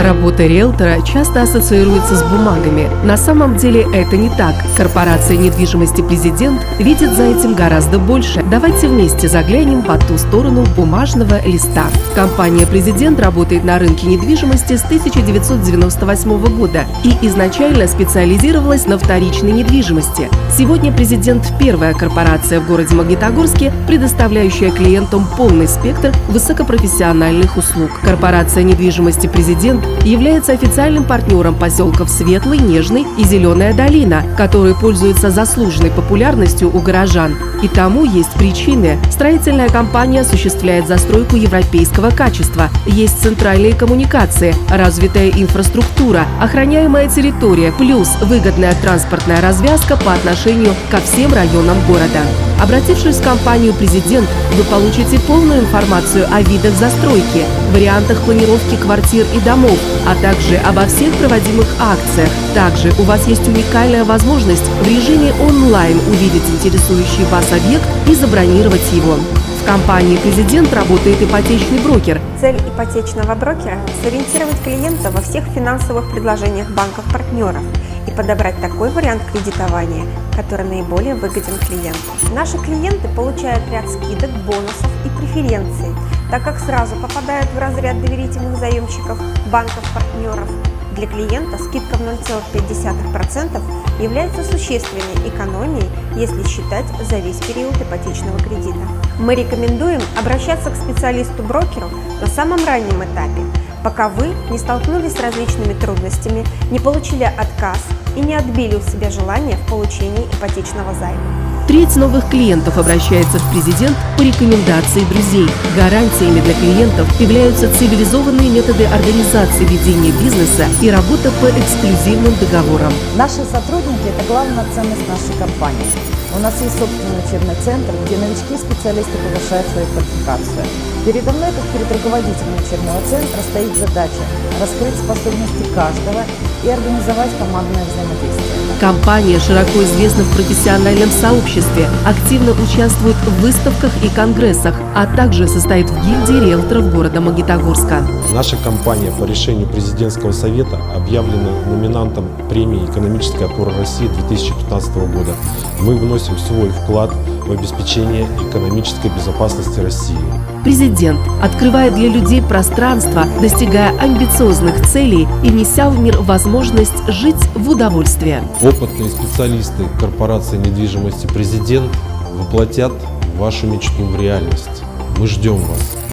Работа риэлтора часто ассоциируется с бумагами. На самом деле это не так. Корпорация недвижимости «Президент» видит за этим гораздо больше. Давайте вместе заглянем по ту сторону бумажного листа. Компания «Президент» работает на рынке недвижимости с 1998 года и изначально специализировалась на вторичной недвижимости. Сегодня «Президент» – первая корпорация в городе Магнитогорске, предоставляющая клиентам полный спектр высокопрофессиональных услуг. Корпорация недвижимости «Президент» является официальным партнером поселков Светлый, Нежный и Зеленая долина, которые пользуются заслуженной популярностью у горожан. И тому есть причины. Строительная компания осуществляет застройку европейского качества. Есть центральные коммуникации, развитая инфраструктура, охраняемая территория, плюс выгодная транспортная развязка по отношению ко всем районам города. Обратившись в компанию «Президент», вы получите полную информацию о видах застройки, вариантах планировки квартир и домов, а также обо всех проводимых акциях. Также у вас есть уникальная возможность в режиме онлайн увидеть интересующий вас объект и забронировать его. В компании «Президент» работает ипотечный брокер. Цель ипотечного брокера – сориентировать клиента во всех финансовых предложениях банков-партнеров и подобрать такой вариант кредитования, который наиболее выгоден клиенту. Наши клиенты получают ряд скидок, бонусов и преференций, так как сразу попадают в разряд доверительных заемщиков банков-партнеров. Для клиента скидка в 0,5% является существенной экономией, если считать за весь период ипотечного кредита. Мы рекомендуем обращаться к специалисту-брокеру на самом раннем этапе, пока вы не столкнулись с различными трудностями, не получили отказ и не отбили у себя желание в получении ипотечного займа. Треть новых клиентов обращается в «Президент» по рекомендации друзей. Гарантиями для клиентов являются цивилизованные методы организации ведения бизнеса и работа по эксклюзивным договорам. Наши сотрудники – это главная ценность нашей компании. У нас есть собственный учебный центр, где новички и специалисты повышают свою квалификацию. Передо мной, как перед руководителем учебного центра, стоит задача раскрыть способности каждого и организовать командное взаимодействие. Компания широко известна в профессиональном сообществе, активно участвует в выставках и конгрессах, а также состоит в гильдии риэлторов города Магнитогорска. Наша компания по решению президентского совета объявлена номинантом премии «Экономическая опора России» 2015 года. Мы вносим свой вклад в обеспечение экономической безопасности России. «Президент» открывает для людей пространство, достигая амбициозных целей и неся в мир возможность жить в удовольствии. Опытные специалисты корпорации недвижимости «Президент» воплотят вашу мечту в реальность. Мы ждем вас.